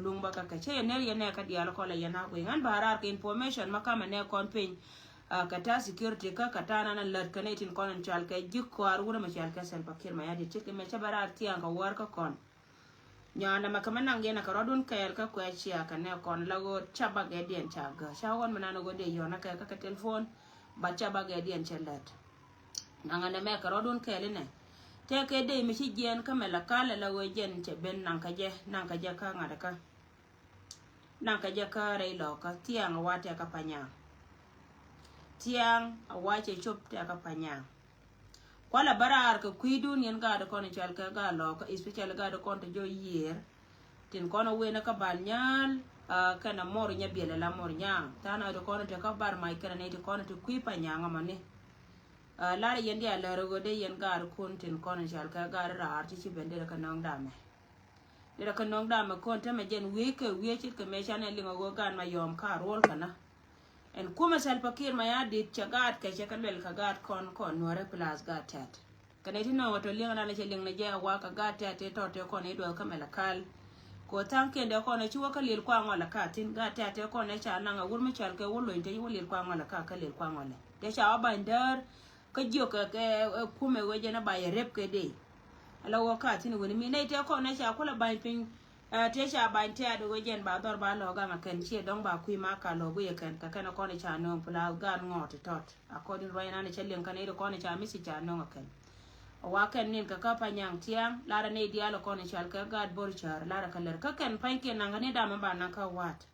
dung ba ka che ne ye ne ka dial ko la yana ko ngan barar ke information makama ne kon pin kata security ka kata na lat kanetin kon chal ka jikko aruna ma chal ka sel pakir ma yadi chike me chabara tiang ka war ka kon nyana makama nange na karodun kel ka kwa chia ka ne kon lago chaba ge dien chaga shawon manana go de yona ka ka telephone ba chaba ge dien chelat nangane me karodun kel ne te ke de mi chi gen ka mela kala la wo gen che ben nan ka je ka ngada ka nan ka je ka re lo ka tiang wate ka panya tiang awache chop te ka panya kwala barar ka kuidun yen ga da kon chal ka ga lo ka especially ga da kon to jo yer tin kono we na ka balnyal kana mor nya biela la mor nya tana do kon te ka bar mai kana ne te kon to kui panya ngamane la yen dia la rogo de yen ga kon tin kon chal ka ga ra ar chi bende ka nong dame de ka nong dame kon te me jen we chi ka me chane lingo go gan ma yom ka rol kana en kuma salpakir ma ya dit chagat ka chakalwel ka gat kon nore plus gatat kaneti no wato linga na che linga je wa ka gatat to te kon edo kamela kal ko tanke de kon chi wa kalil kwa ngala katin gatat kon ne cha na ngur mi chal ke wulo inte wulil kwa ngala ka kalil kwa ngala de cha bandar ka jo ka kuma weje na ba ya rep ke de ala wa katin woni mi ne te kon ne cha kula ban pin te sha ban te ado gen ba dor ba lo ga kan chi dong ba kui ma ka lo ye kan ka kana ko ne cha no pula ga ngot tot according right na ne chelen kan e ko ne cha mi si cha no kan wa kan nin ka ka panyang tiang la ra ne dia lo ko ne chal ka ga bor char la ra kaler ka kan pan ke na ne da ma ba na ka wat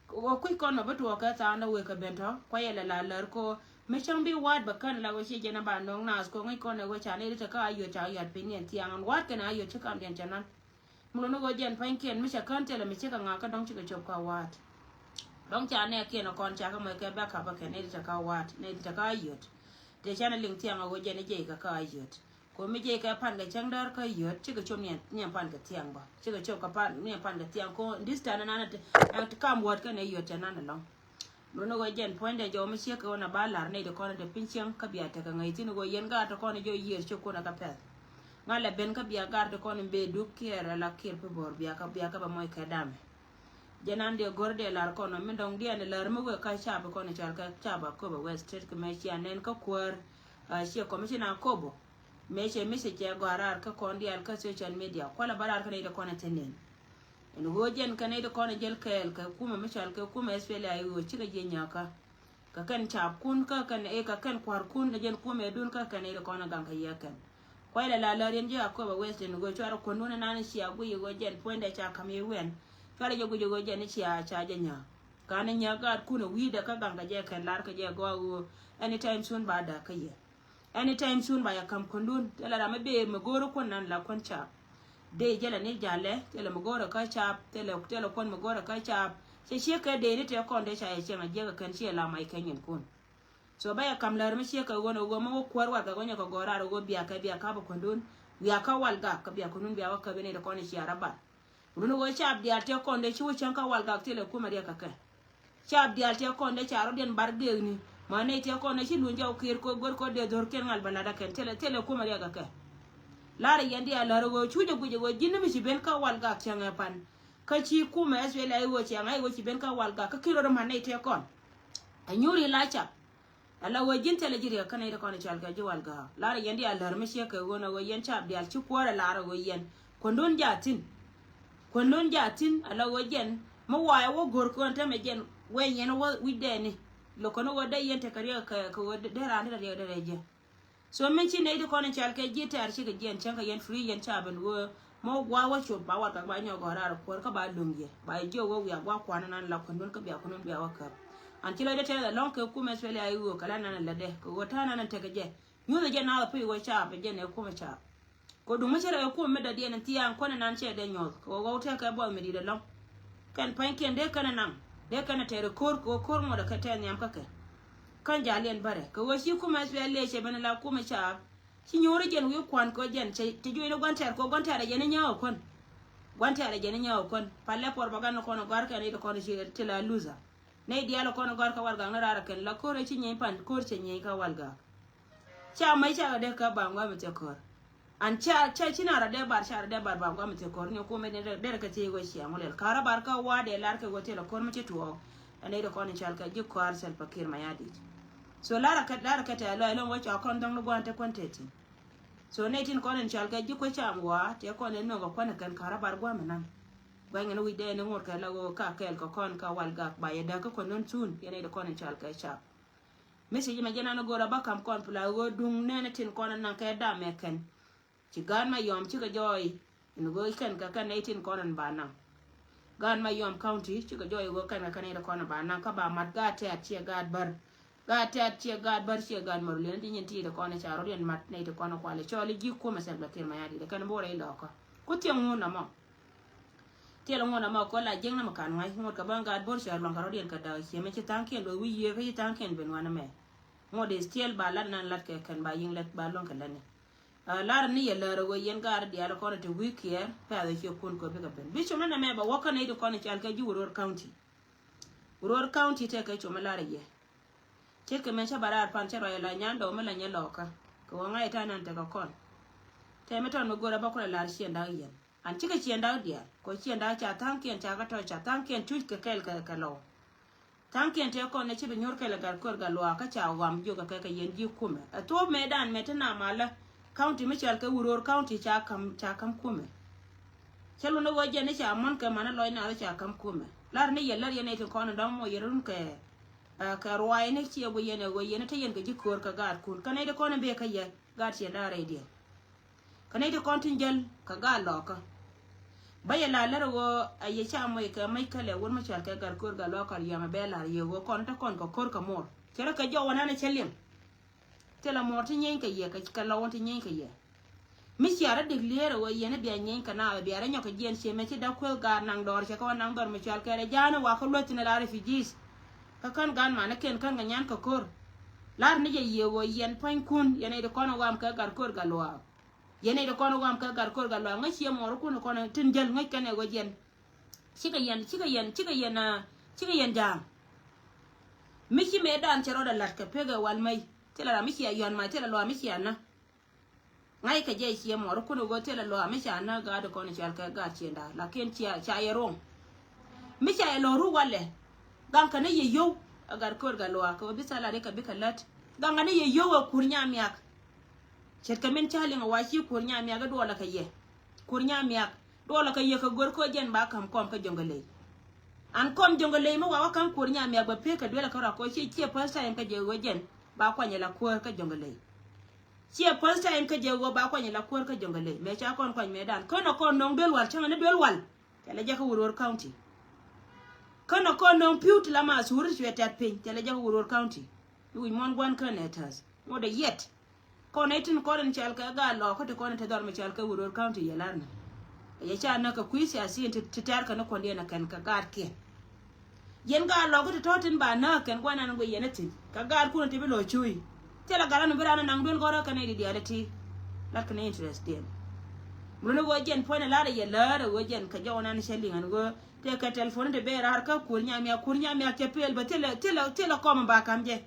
wo kui kon no betu ka ta na we ka bento ko ye la ler ko me chang bi wat ba kan la wo chi je na ba nong nas ko ngai ko ne wo cha ne ta ka ayo cha yat pin yen tiang wat kan ayo cha kam den chanan mulo go jen panken mi chakan tele mi chika ngaka dong chika chop ka wat dong cha ne ke no kon cha ka mo ke ba ka ba ke ne ta ka wat ne ta ka yot de cha na ling tiang go jen je ka yot ko mi je ka pan ga chang dar ka yot chika chom ne pan ga tiang ba chika chop ka pan ne pan ga tiang ko this ta na na ta kam wat ka ne yot cha na na long mulo go jen point de jo mi chika na ba lar ne de kon de pinchang ka biya ta ka ngai tin go yen ga ta kon jo yer choko na ka pe ngala ben ka biya garde kon be dukkere la kirpe bor biya ka ba moy ka dam jenande gorde lar kon mi dong dia ne lar mo ka chaba kon chal ka chaba ko ba west street ka me chia nen ka kwar shi commissioner kobo me che mi se che garar ka kon dia ka social media ko la barar ka ne da kon tenen en hojen ka ne da kon jel kel ka kuma mi chal ka kuma espele ayo chi ga je nyaka ka kan chap kun ka kan e ka kan kwar kun da jen kuma dun ka ne da kon gan ka yakan kwai la ren je ko ba western go chara ko nuna nan shi agu go jen ponda cha kame wen chara jo go jen shi a cha nya kana nya ga ku no wi da ka ganga je kan lar ka je go anytime soon ba da ka ye anytime soon ba ya kam kondun tela da mabe me goro kon nan la kon cha de jela ne jale tela me goro ka cha tela kon me goro ka cha she ka de ne te kon de cha ye nga je kan shi la mai kan yin kun so baya kam lar mi sheka gono go mo kwarwa ga gonya ko goraro go biya ka ba kondon biya ka walga ka biya kunun biya ka bene da kono shi araba runo go chab dia te konde chi wuchan ka walga tele kuma dia ka ka chab dia te konde charo den barde ni mane te konde chi lunja o kir ko gor ko de dor ken ngal balada ken tele kuma dia ka ka lar yandi ala go chuje guje go jinni mi ben ka walga changa pan ka chi kuma eswela ai wo changa ai wo chi ben ka walga ka kiro mane te kon anyuri la chap ala wajin tele jiri kana ida kono chalga jwal ga lara yandi alar me sheka gona go yen chab dial chu kwara lara go yen kondon jatin ala wajen mo waya wo gor ko anta me jen we yen wo wideni lo kono wo dai yen te kariya ka wo de rande da de je so men chi ne ida kono chalga jita ar shiga jen chanka yen free yen chaben wo mo gwa wo chu ba wa ka ba nyo go rar ko ka ba lumye ba jo wo ya gwa kwana nan la kondon ka biya konon biya wa ka antilo de tele long ke kuma swele ayu kala nan la de ko wata nan te je nyuza je na pi wo cha be je ne kuma cha ko du machere ko me da de nan tiyan ko nan che de nyol ko wota ka bo me di de long kan pan ken de kana nan de kana te kor mo da ka te nyam ka kan jalen bare ko wo shi kuma swele che bana la kuma cha shi nyore jen wi kwan ko jen che te jo ne gwantar ko gwantar je ne nyawo kon gwantar je ne nyawo kon palle por bagano kono garka ne ko ne shi te la luza ne dialo kono gor ka walga ngara ken la kore chi nyen pan kor che nyen ka walga cha mai cha de ka bangwa me te kor an cha china ra de bar cha de bar ba ngam te kor ni ko me de ka te go shi amule kara bar ka wa de lar ka go te kor me te tuo ane de kon chal ka ji kwar sel pakir ma yadi so lara ka ta lo wo cha kon dang no gwante konteti so ne tin kon chal ka ji ko cha wa te kon no go kon kan kara bar gwa manan gwa ngene wi de ne ngor ka la go ka kel ko kon ka wal ga ba ya da ko non tun ene de kon chal ka cha message ma jena no go ra ba kam kon pula go dung ne tin kon nan ka da me ken ci gan ma yom ci ga joy in go ken ka kan 18 konan bana gan ma yom county ci ga joy go kan ka ne da konan bana ka ba mat ga ta ci ga bar ci ga mar len tin yin ti da konan charo len mat ne da konan kwale choli ji ko ma sel ba ker ma yadi da kan bore ilo ka ku ti ngona ma ti la ngona ma ko la jeng na ma kan ngai ngot ka ban ga bor char long ka rodien ka da ci me ci tanken do wi ye ka tanken ben wana me ngode stiel ba lan nan lat ke kan ba yin lat ba long ka lan lar ni ya lar go yen gar di ala kono te wikier pa da ke kun ko be ben bi chuma na me ba waka ne do kono chal ka ji Uror county te ka chuma lar ye te ka men cha barar pan cha ro la nyando me la nyaloka ko ngai ta nan te ka kon te me ton go ra ba ko lar shi nda yen an chi ka chi nda dia ko chi nda cha tanken cha ka to cha tanken tu ka kel ka lo tanken te ko ne chi be nyor ka la gar kor ga lo ka cha wam jo ka yen ji kume to me dan me ta na mala county Michel ke Uror county cha kam kume chelo no waje ne cha mon ke mana loy na cha kam kume lar ne yelar yene to kono dam mo yerun ke ka ruwai ne chi go yene te yen ke jikor ka gar kun kanai de kono be ka ye gar che da radio kanai de kontingel ka ga loka baye la lar go aye cha mo ke mai kale won Michel ke gar kor ga lokal yama be lar ye go kon ta kon ko kor ka mor kera ka jo wana ne chelim tela morti nyen ka ye ka lawon ti nyen ka ye mi siara de lere wo yene bi nyen ka na bi ara nyoka jen che me ti da ko ga nang dor che ko nang dor mi chal kere jana wa ko lotina la refugees ka kan gan ma na ken kan nyan ka kor lar ni ye wo yen pan kun yene de kono wam ka gar kor ga loa yene de kono wam ka gar kor ga loa ngai che mor kun kono tin jel ngai kan e go jen chiga yen jam mi chi me dan che ro da lat ka pega wal mai tela la misia yon ma tela lo misia na ngai ka je sie mo ko no go tela lo misia na ga do ko ni chal ka ga chienda la ken chia cha yero misia e lo ru wale gan ka ne ye yo agar kor ga lo ka bi sala de ka bi kalat gan ne ye yo wa kurnya miak chet ka men chali nga wa shi kurnya miak ga do la ka ye kurnya miak do la ka ye ka gor ko jen ba kam kom ka jongale an kom jongale mo wa kam kurnya miak ba pe ka do la ka ra ko chi che pa sa en ka je wo jen ba kwanye la kuor ka jongale chia posta en ka jego ba kwanye la kuor ka jongale me cha kon kwanye medan kono kon nong belwal changa ne belwal tele ja ka Uror county kono kon nong piut la ma sur chwetat pin tele ja ka Uror county wi mon gwan ka netas ngode yet kon etin kon chal ka ga lo ko te kon te dor me chal ka Uror county yelarna ye cha na ka kwisi asin te tar ka no kon na kan ka gar ke yen ga lo ko to tin ba na ken gwana ngo yene tin ka gar ku te lo chui tela gara no birana nang dul goro kan di diality la kan interest den muno go jen pone la ye la go jen ka jona ni shelling an go te ka telephone de be har ka kurnya mi ke pel ba tela ko ba kam je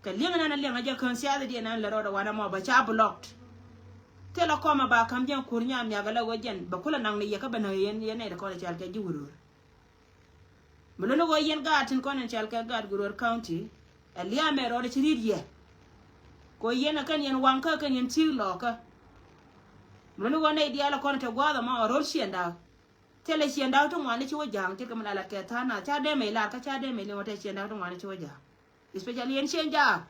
ka linga na linga je kan sia de na la ro wana mo ba cha blocked tela ko ba kam je kurnya mi ga la go jen ba kula nang ni ye ka ba na yen ne da ko chal ke ji Uror mulo go yen ga tin konen chal ka ga Uror county alia me ro de chiriye ko yen kan yen wanka kan yen ti loka mulo go ne dia la kon te gwa da ma ro shienda tele shienda to ngwane chi wajang ti kam la ke ta na cha de me la ka cha de me le wote shienda to ngwane chi wajang especially yen shienda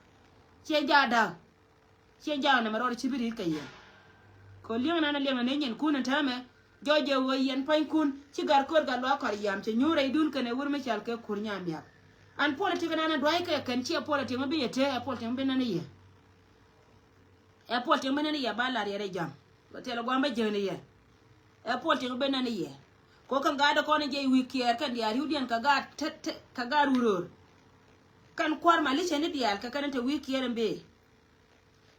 da na ma ro de chibiri ka yen ko liang na liang ne nyen kun ta me joje wo yen pan kun ci gar kor ga lo kar yam ci nyure dun kane wur me chal ke kurnya miya an politique na dwai ke kan ci politique mo bi yete politique be na ne ye politique be na ne ye ba la re jam ko te lo gamba je ne ye politique be na ne ye ko kan ga da ko ne je wikier kan ya rudian ka ga Uror kan kwar mali che ne dial ka kan te wikier be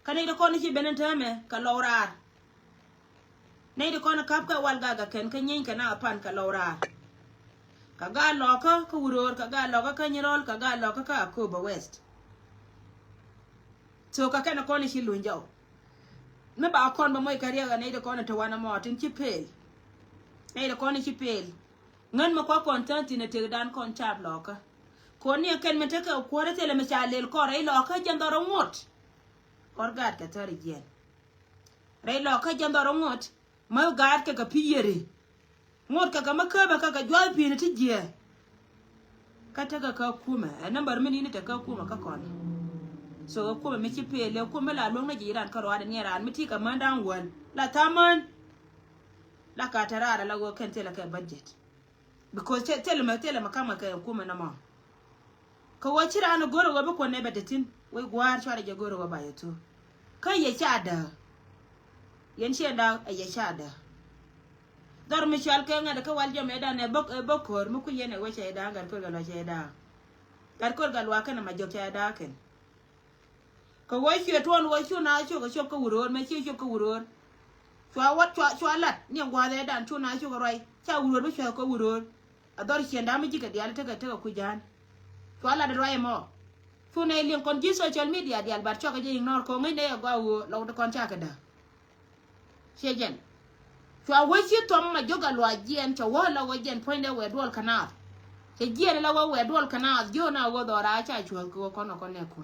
kan ne ko ne ci benen tame ka lawrar ne de kono kapka walga ga ken kanyen kana pan ka lawra ka ga loka ka Uror ka ga loka ka Nyirol ka ga loka ka Akuba West so ka kana kono shi lunjao me ba kon ba moy kariya ga ne de kon to wana mo tin ci pel ne de kon ci pel ngan ma ko content ne te dan kon chab loka ko ni ken me te ka ko re tele me chalel ko re loka jandoro ngot or gad ka tori jen re loka jandoro ngot ma gad ka piyere ngot ka ma ka ba ka jwal pi ne ti je ka ta ka kuma number mini ne ta ka kuma ka kon so kuma me ci pele kuma la long na jiran ka ro da ni ran miti ka mandan wan la taman la ka tarara la go ken tele ka budget because tell me kama ka kuma na ma ka wachira na goro go ko ne betetin we gwar chara je goro go ba yato kai ya chada yen sheda ya chada dar mi chal ka ngada ka walje me da ne bokor mu ku yene we cheda gar ko galo cheda gar ko galo ka na ma jo cheda ken ka wo chi ton wo chu na chu ka ka wuro me chi chu ka wuro chwa wat chwa lat ni ngwa le dan chu na chu ka roi cha wuro be chwa ka wuro ador chenda mi jika dial te ka ku jan wala de roye mo fune lien kon ji social media dial bar choka je ignore ko ngai ne go wo lo de kon cha ka da shejen chwa wo chi tom ma joga lo ajien cho wo lo jen point we dol kana che jien la wo we dol kana jo na wo do ra cha chwa ko kono ko ne ko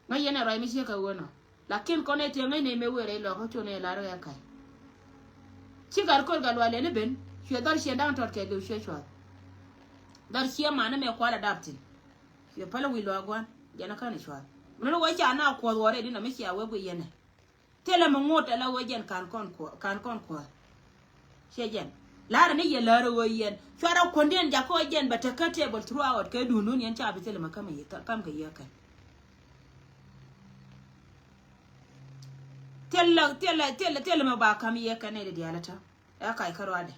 ngai ne roye mi che ka wono lakin kon e te ngai ne me were lo ko chone la ro ya kai chi gar ko ga lo le ne ben chwa dar she dan tot ke lo she chwa dar shi ma na me kwala daptin yo pala wi lo agwan jana kan shwa no wo cha na ko wore dina me shi awe go yene tele mo ngota la wo jen kan kon ko she jen lara ne ye lara wo yen shwara konden ja ko jen ba ta ka table throughout ke du nun yan cha bi tele makama ye kam ga ye kan tele ma ba kam ye kan ne da dialata ya kai karo ade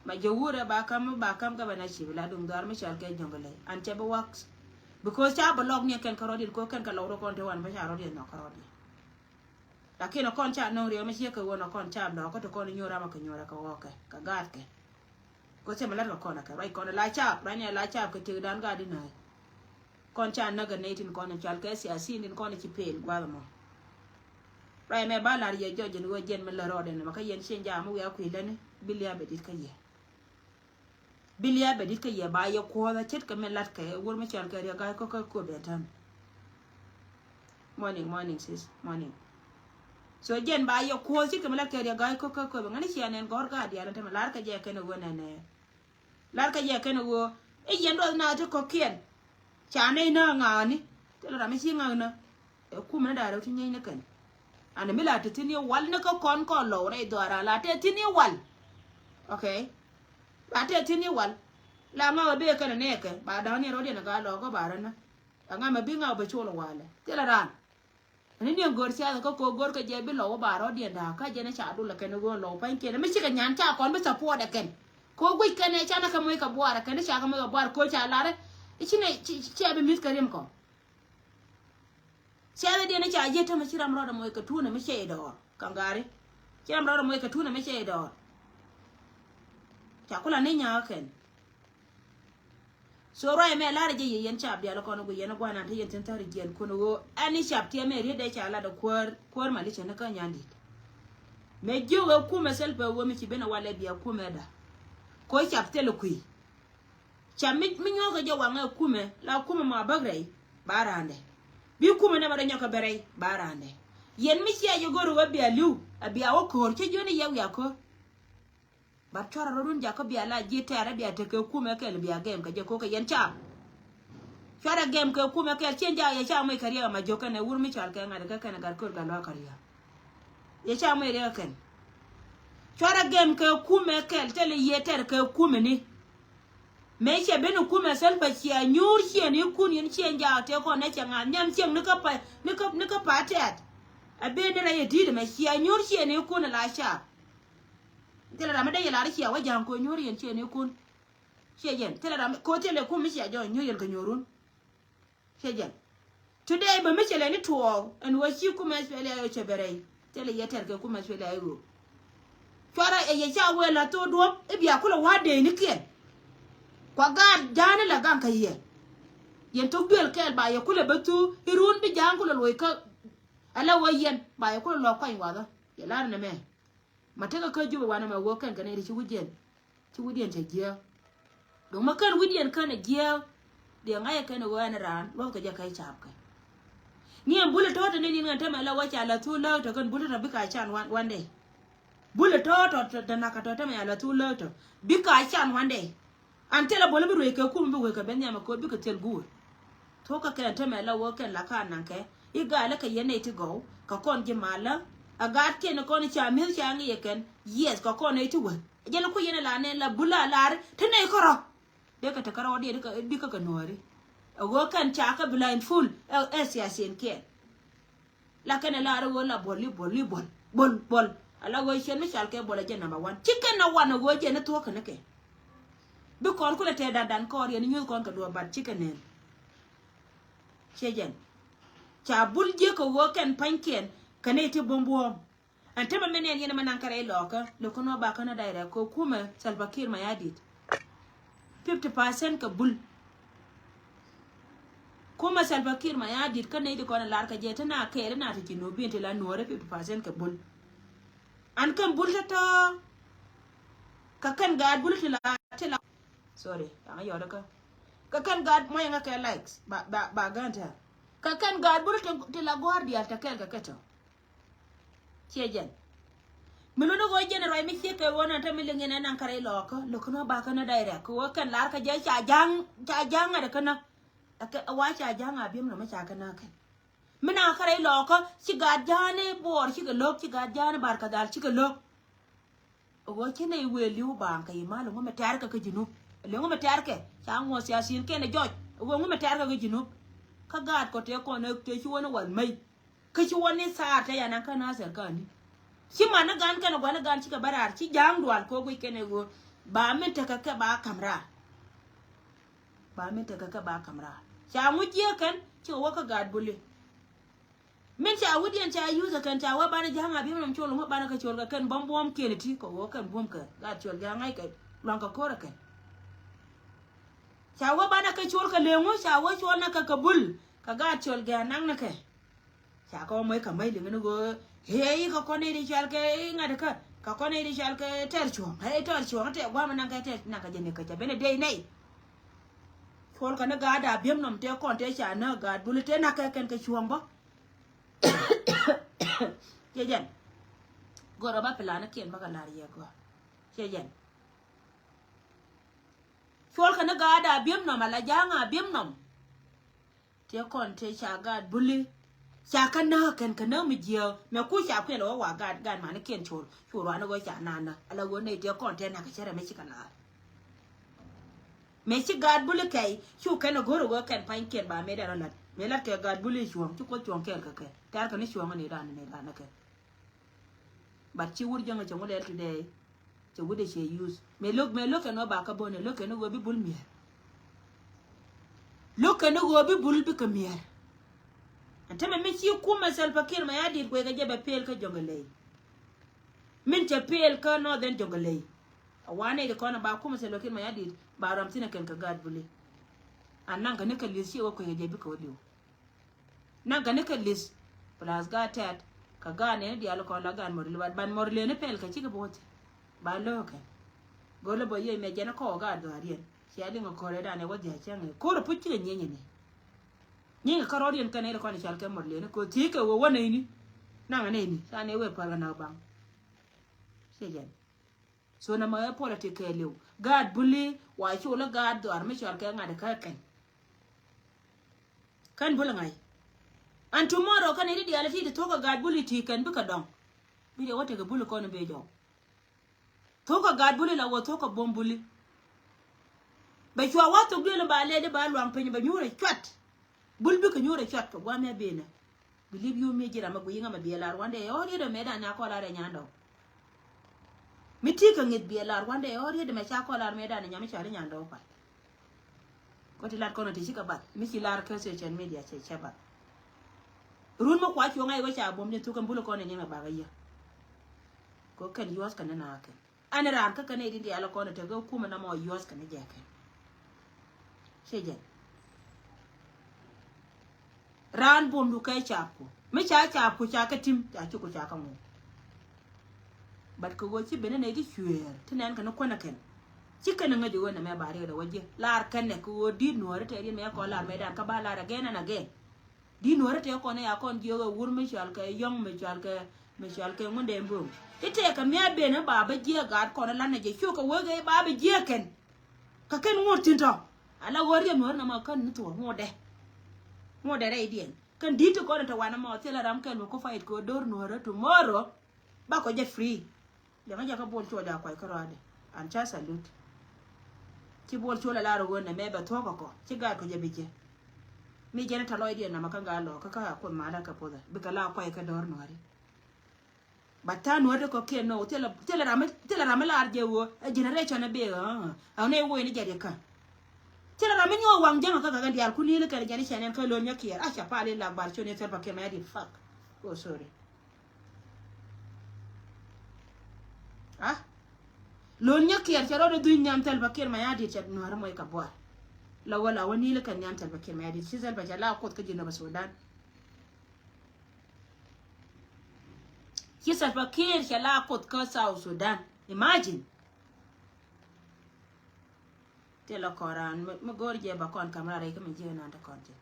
ma jawura ba kam ga bana shi bila dum dar mi shal ke jongale an che ba wax because cha blog ne ken karodi ko ken ka lawro kon te wan ba sharo de no karodi lakini kon cha no riyo mi shi ka wona kon cha no ko to kon nyora ma ka nyora ka woke ka gat ke ko se mala ko na ka rai kon la cha ne la cha ko te dan ga di na kon cha na ga ne tin kon chal ke si asin din kon ci pel gwa mo rai me ba la ye joje no jen me la rode ne ma ka yen shen ja mu ya ku ile ne bilia be dit ka ye bilia be dit ka ye ba ye ko da chet ka me lat ka wor me chal ka ya ga ko betan morning sis morning so jen ba ye ko chet ka me lat ka ya ga ko ngani chi anen gor ga dia ta me lar ka je ka ne wo ne lar ka je ka ne wo e yen do na to ko kien cha ne na ngani te la me chi ngana e ku me da ro ti nyi ne kan ana mila te tini wal na ko kon ko lo re do ara la te tini wal okay ba te tini wal la ma be ka ne ke ba da ni ro de na ga lo ko ba ran na nga ma bi nga ba chulo wale te la ran ni ni gor sia ko gor ka je bi lo ba ro de da ka je na cha du la ke no go lo pa ke na mi chi ka nyan cha kon bi support da ken ko gui ka ne cha na ka mo ka bo ara ka ne cha ka mo ka bo ara ko cha la re chi ne chi abi mis ka rim ko Siya dia na cha je ta mashira mrada mo ka tuna me shedo kangari kira mrada mo ka tuna me shedo cha kula ne nya ken so roi me la je yen cha bia la kono go yen go na te yen tan tari gen kono go ani sha tie me ri de cha la da kwar mali che na ka nyandi me ju go ku me sel pe wo mi ci bena wale bia ku me da ko cha tele kui cha mi nyo ga je wa nga ku me la ku me ma bagrai barande bi kuma na mara nyoka berei barande yen mi sia yogoro wa bia lu abia wo kor che joni yaw ya ko ba chora rorun ja ko bia la jite ara bia te ko kuma ke bia game ka je ko ka yen cha chora game ko kuma ke chen ja ya cha mo kariya ma joka na wur mi chal ka ngada ka na gar ko ga lo kariya ya cha mo re kan chora game ko kuma ke tele yeter ko kuma ni me che benu kuma selba chia nyur chia ni kun yen chia ja te ko na cha ngam nyam chen ni ka patet abe ne ra yedi de me chia nyur chia ni kun la sha tele ra me de la chia wa jang ko nyur yen chia ni kun chia yen tele ra ko tele ku mi chia jo nyur yen ka nyurun chia yen today ba me chele ni to and wa chi kuma spele yo che berei tele yeter ke kuma spele yo chora e ye cha we la to do e bia kula wa de ni kien kwa ga jana la gan ka ye yen to duel kel ba ye kula batu irun bi jang kula loy ka ala wayen ba ya ko lo kwai wa da ya la na me mataka ka juba wana ma wo kan kana ri ci wudien ta giya do makan wudien kana giya de ngaya kana wana ran lo ka ja kai chap kai ni en bule to ne ni ngata ma la wacha la tu lo to kan bule to bi ka chan one day bule to da na ka to ma la tu lo to bi ka chan one day antela bole bi re ka ku bi we ka ben ya ma ko bi ka tel gu to ka kan ta ma la wo kan la ka nan ke iga la ka yene ti go ka kon ji mala agat ke no kon cha mil cha ngi ken yes ka kon ne ti we je ko yene la ne la bula lar tene ko ro de ka ta karo de ka nori wo kan cha ka blindful siasen ke la kan la ro la bol ala go chen mi chal ke bola je number 1 chicken na wana go je ne to ka ne ke bi kon ko le te dan ko ri ni nyu kon ka do bat chicken ne chejen cha bul je ko wo kan panken kane ti bombo ante ba menen yene manan kare loka lo kono ba kana daire ko kuma salbakir ma yadit 50% ka bul kuma salbakir ma yadit kane di kono lar ka je tana kere na ta kino bi te la nore 50% ka bul an kan bul ta ka kan ga bul te la sorry an yoda ka kan ga mo yanga ka likes ba ganta ka kan ga bul te la guardia ta kel ka kato chejen miluno go jene roi mi ke wona ta mi lengena nan kare loko lokono ba kana daire ko kan lar ka je cha jang ada kana wa cha jang abim no ma cha kana kan mina kare loko ci ga jane bor ci ga lok ci ga jane barka dal ci ga lok go kene weliu ba kai malu ngoma tar ka jinu le ngoma tar ke cha ngo siasin ke ne joj go ngoma tar ka jinu ka gad ko te ko ne te ci wona wal mai ka ci woni sa ta yana kana ser kani ci mana gan kana gwana gan ci ka barar ci jang dual ko go kene go ba min ta ka ba kamra cha mu je kan ci wo ka gad bule min cha wudian cha yuza kan cha wa bana janga bi mun cholo mo bana ka cholo kan bom kene ti ko wo kan bom ka ga chol ga ngai ka lan ka kora kan cha wa bana ka chol ka lengo cha wa chol na ka kabul ka ga chol ga nang na ka cha ko mai ka mai lingo go he ka ko ne ri chal ke ngada ka ko ne ri chal ke ter chuo he ter chuo te gwa man ka te na ka jene ka cha bene dei nei chol ka na ga da biem nom te kon te cha na ga bul te na ka kan ka chuo bo chejen goro ba pelana kien ba ka lari ye go chejen chol ka na ga da biem nom ala janga biem nom te kon te cha ga buli cha kana kan kana mi jio me ku cha kwen lo wa gan ma ne ken chol wa no go cha na ala go ne te kon te na ka chere me chi kana me chi gad buli kai chu kana goro go kan pan ken ba me da la me la ke gad buli chuong chu ko chuong ken ka tar ka ni chuong ni ran na ka but chi wur jonga chongo le today che wude che use me look no ba ka bone look no go bi bul mi look no go bi bul bi ka mi anteme me chi kuma salpakir ma yadi ko ga jebe pel ka jongale min che pel ka no den jongale awane de kona ba kuma salpakir ma yadi ba ram tina ken ka gad buli annan ka ne ka lisi ko ga jebe ko liu nan ka ne ka lis plus ga tat ka gane di alo ko la gan morle ban morle ne pel ka chi ka bote ba lo ka gole bo ye me jena ko ga do arien chi adi ngo kore da ne wo je chang ko ro puchi nyenye ne nyinga karodian kan ele ko ni chal ke morle ne ko ti ke wo wona ni na ngane ni sa ne we pala na bang sejen so na ma politique lew gad buli wa chu la gad do ar me chal ke ngade ka kan bula ngai and tomorrow kan iri diala ti to ka gad buli ti kan bi ka dong bi de wote ga buli ko ne be jo to ka gad buli la wo to ka bom buli be chwa wa to gele ba le de ba luang pe ni ba nyure chat bul bi ka nyure chat ko gwa me be na believe you me jira ma guyinga ma bielar wande o ri de me da nya ko la re nyando mi ti ka ngit bielar wande o ri de me cha ko la me da nya mi cha re nyando pa ko ti lat ko no ti ka bat mi ci lar ka social media che che ba run mo kwa chu ngai wa cha bom ne tu kan bul ko ne ma ba ga ya ko kan yos kan na ka ana ran ka kan ri di ala ko ne te go kuma na mo yos kan je ka sheje ran bom du kai cha ko me cha cha ku cha ka tim cha chu ku cha ka ngo bat ko go chi bene ne di chwer tenen kan ko na ken chi kan nga di wona me bare da waje lar kan ne ko di no re te me ko lar me dan ka ba lar again and again di no re te ko ne ya kon di go wur me chal ka yong me chal ka ngonde mbu ite ka me be na ba ba je ga ko na lan ne je chu ka wo ge ba ba je ken ka ken ngotin to ala wori mo na ma kan ni to mo de re dien kan di to ko na to wana mo tela ram ken ko fight ko dor no re tomorrow ba ko je free le ma ja ka bol cho da kwai ka rade an cha salute ti bol cho la ro wona me ba to ko ti ga ko je bije mi je na ta loy dien na ma ka ga lo ka ko ma da ka poda bi ka la kwai ka dor no re bata no re ko ke no tela ram la arje wo generation na be a ne wo ni je de ka tela ram nyo wang jang ka ga dial ku ni le ka je ni chenen ka lo nya kier a cha pa le la bar cho ne ter ba ke ma di fuck oh sorry ah lo nya kier charo de du nyam tel ba ke ma ya di chat no har moy ka bo la wala woni le kan nyam tel ba ke ma ya di chisel ba la ko ka jina ba Sudan chisel ba ke la ko ka South Sudan imagine tela koran mo gorje ba kon kamera re ka mi je na ta konte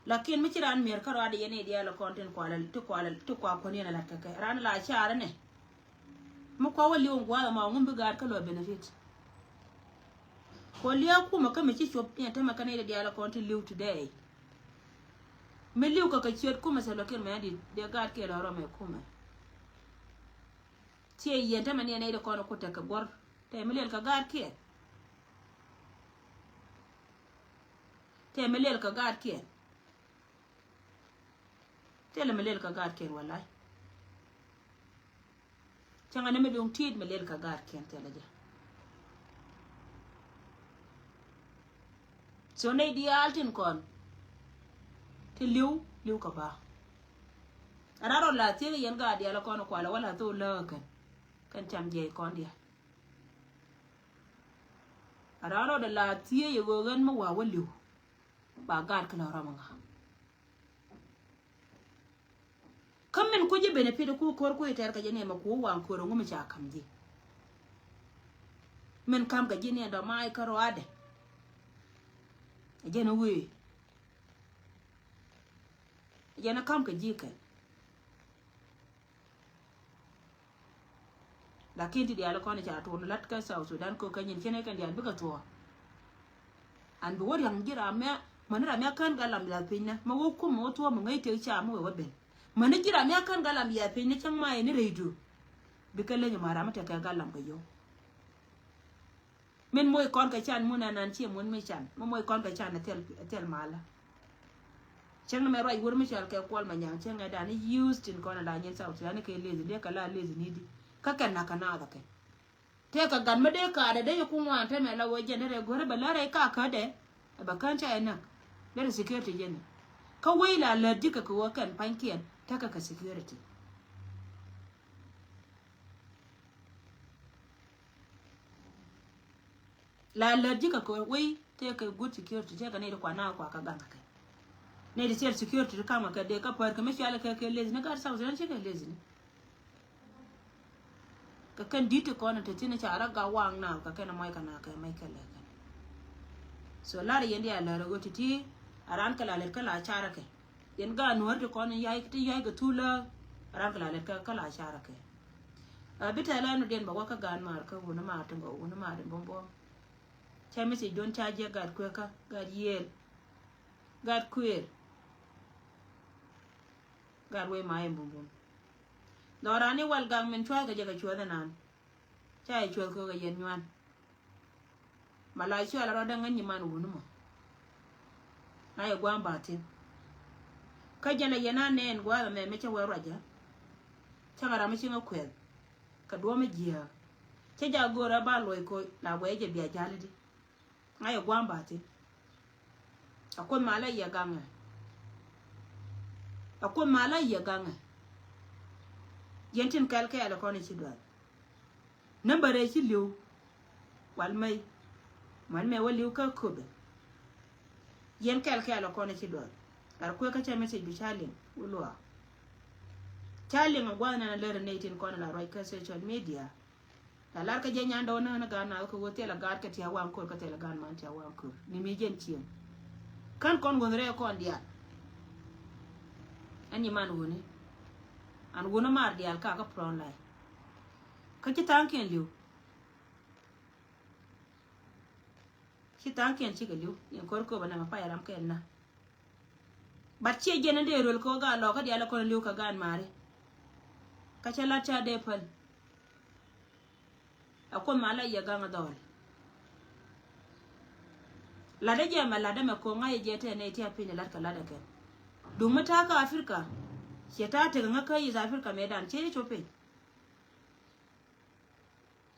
lakin mi ciran mer karo ade yene dia la konten to ko ne la ka ran la chara ne mo ko wali on gwala ma ngum bigar ka lo benefit ko liya ku ma ka mi ci chop ne ta maka ne dia la konten live today me liu ka ka ciet ku ma se lo ker ma di de gar ke lo ro me ku ma ci yen ta ma ne ne de ko ko ta ka gor te mi len ka gar ke te melel ka gad ke te le melel ka gad ke wallahi changa ne me dong tid melel ka gad ke te la ja so ne di altin kon te liu ka ba araro la te yen gad ya la kon ko la wala to la kan cham je kon dia araro de la tie ye go gan mo wa waliu ba gad kala ramanga kamen ko je benefit ko kor ko iter ka jene ma ko wan ko ngum cha kamji men kam ga jene da mai karo ade jene wi jene kam ka jike lakin ti dia la ko ne cha to lat ka South Sudan ko kanyin kene kan dia bi ka to an bi wori ang jira me manira me kan galam la pinna ma wo ko mo to mo ngai te cha mo we ben man jira me kan galam ya pinna chang mai ni redu bi kala ni mara mata ka galam ga yo men moy kon ka chan mun nan chi mun me chan mo moy kon ka chan tel mala chang me roi wor me chal ka kwal ma nyang chang da ni used in kon la nyen South Sudan ke lezi de kala lezi ni di ka kan na kana da ke te ka gan me de ka de ku wan te me la wo jenere gore balare ka de ba kan cha ena le security jene ka waila la dika ko kan pankian taka ka security la dika ko wai te ka good security te ka ne ko na ko ka ganga kai ne di security ka ma ka de ka par ka me shala ka ke lezi na ka sa uzan che ka lezi ka kan dite ko na te tina cha ara ga wang na ka kana mai kana ka mai ka le so la yendi ala ro titi aran kala le kala chara ke yen ga no de ko ne yai ti yai ga tula aran kala le kala chara ke bita la no den ba ka gan mar ka wona ma tan go wona ma den bombo cha mi si don cha je ga ko ka ga yel ga queer ga we ma en bombo do rani wal gang men chwa ga je ga chwa nan cha e chwa ko ga yen nyan malai chwa la ro da ngan ni man wona mo ay gwam batin ka jana yana nen gwa me me cha wero ja changara me chinga kwel ka do me jia che ja gora ba loy ko la we je bia jalidi ay gwam batin akon mala ya ganga yentin kalke ala koni ci do nambare ci liw wal may man me waliw ka kobe yen kalke ala koni ci do ar ko ka cha message bi chalim ulwa chali ngwa na lere ne tin ko na roi ka social media la lar ka je nyando na ga na ko wote la gar ka ti awam ko ka te la gan man ti awam ko ni mi jen chiem kan kon gon re ko ndia ani man woni an wona mar dial ka ka pron lai ka ci tanken liu ci tanken ci ga liu yen kor ko bana ma pa yaram ken na bat ci jene de rol ko ga lo ka dial ko liu ka gan mare ka ca la cha de pal akon mala ya ga ngadol la de je mala de me ko ngai je te ne ti apini la ka la de ken du mata ka Afrika ta ta ga kai za Afrika medan ce ni chope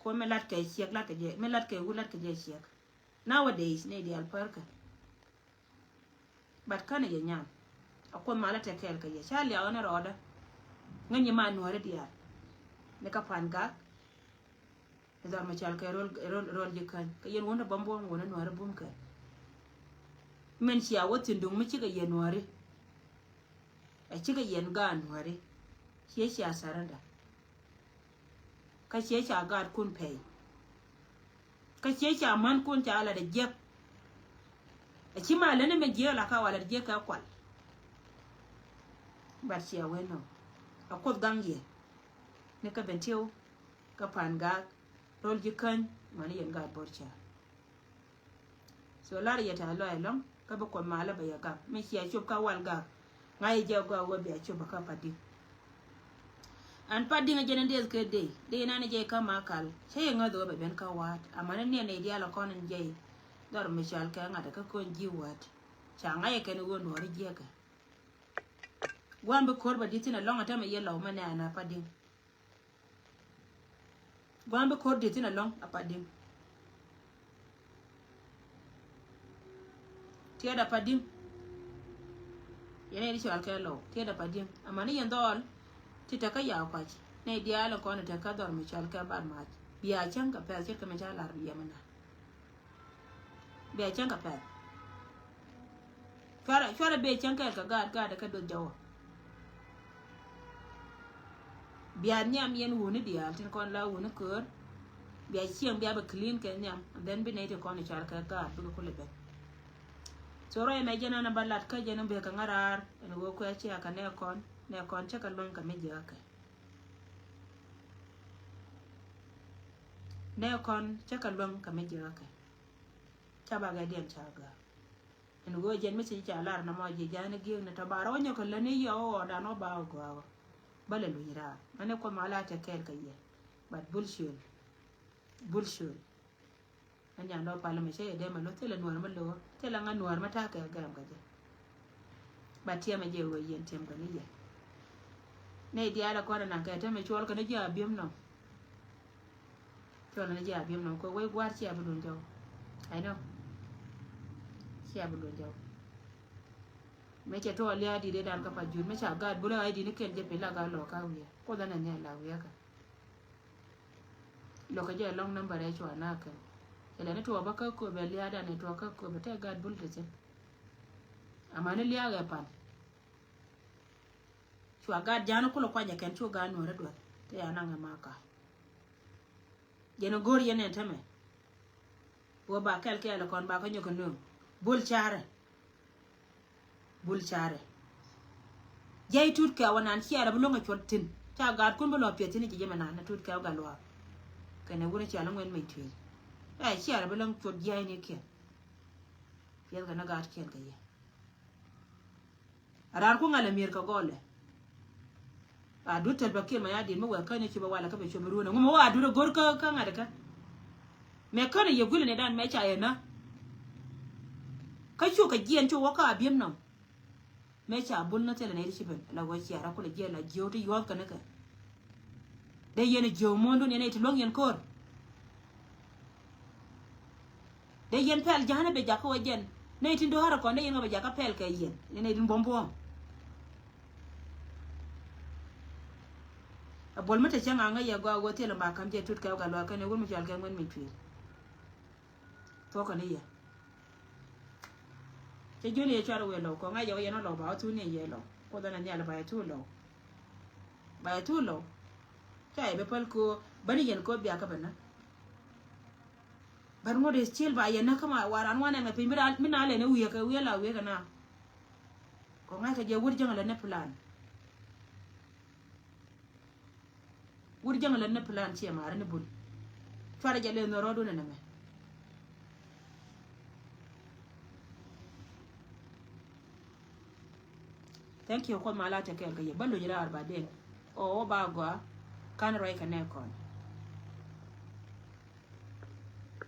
ko me lat kai siek lat je me lat kai wulat ke je siek nowadays ne di alparka bat kana ya nyam akon mala te kel ka ye chali a ona roda ngani ma no re dia ne ka panga da ma chal ka rol je kan ka yen wona bambo wona no re bum ka men ci a wotin dung mi ci ga yen wore a ci ga yen ga no re ci a saranda ka ci a ga kun pay ka ci a man kun ta ala da jek a ci ma lene me je la ka wala je ka kwal ba ci a weno a ko gangye ne ka bentio ka panga rol je kan mani yen ga borcha so lar ya ta lo ai long ka ba ko mala ba ya ga me ci a chop ka wal ga ngai je ga wo be a chop ka padi an padi nga jenen des ke de na ne je ka makal sai nga do be ben ka wat amana ne ne dia la kon je dor me chal ka nga da ka kon ji wat cha nga ye ken wo no ri je ka gwambe kor ba ditina long ata me ye law mane ana padi gwambe kor ditina long apadi tie da padi yene ri chal ka law tie da padi amana ye ndol ti ta ka ya kwaci ne dia la ko ne ta ka dor mi chal ka bar ma biya chan ka pa che ka me chala ri ya mana biya chan ka pa fara be chan ka ga da ka do jawo biya nyam yen woni dia tin kon la woni kur biya chiang biya ba clean ke nyam then bi ne te ko ne chal ka ga bu ko le be so ro me jena na balat ka jena be ka ngarar en wo ko ya ka ne kon cha ka lon ka me ja ka ne kon cha ka lon ka me ja ka cha ba ga den cha ga en go jen me chi cha lar na mo ji ja ne gi ne ta baro nyo ka le ne yo da no ba go bale lu yira ane ko mala ta kel ka ye but bullshit anya no pala me che de ma lo tele nuar ma lo tele nga nuar ma ta ka garam ga je batia me je wo yen tem ga ni ye ne dia la ko na ka te me chol ka ne ja biem no chol ne ja biem no ko we gwar chi abudun jaw I know chi abudun jaw me che to ali adi de dan ka pa jun me cha ga bula ai di ne ken je pe la ga lo ka wi ko da na ne la wi ka lo ka je long number e chwa na ka ele ne to ba ka ko be lia da ne to ka ko be te ga bul de che amane lia ga pan chwa ga jana ko lo kwa ja ken chu ga no re do te ana nga maka jeno gor yene tame wo ba kel kel kon ba ko nyoko no bul chare jay tut ka wanan chiara bulonga chotin ta ga kun bulo pietini je jema na tut ka ga lo kene wona chi ala ngwen mai twi ai chiara bulong chot jay ne ke piel ga na ga ken ga ye arar ko ngala mir ka gole a dutel bakir ma yadi mo wa kane ci ba wala ka be ci ruuna mo wa duro gor ka ngada ka me kane ye gule ne dan me cha yana ka chu ka jien chu wa ka biem no me cha bun na tele ne ci ben la wa ci ara ko le je la jiyo to yo ka ne ka de yene jiyo mondo ne ne ti long yen kor de yen pel jana be jaka wa jen ne ti ndo hara ko ne yen ba jaka pel ka yen ne din bombo bol mata changa nga ya go tele ma kam je tut ka ga lo ka ne wol mu jal ka ngwen mi twi to ko ne ya che joni e charo we lo ko nga yo ye no lo ba tu ne ye lo ko da na nya la ba tu lo ba tu lo chai be pal ko bani yen ko biya ka bana bar ngode still ba yen kama waran wana me pe mina le ne wiya ka wiya la wiya na ko ngai ka je wur jangala ne plan wur jangala ne plan ci ma ne bul fara jale no rodo ne me thank you ko mala ta kai ga ye ballo jira arba den o ba go kan roi ka ne kon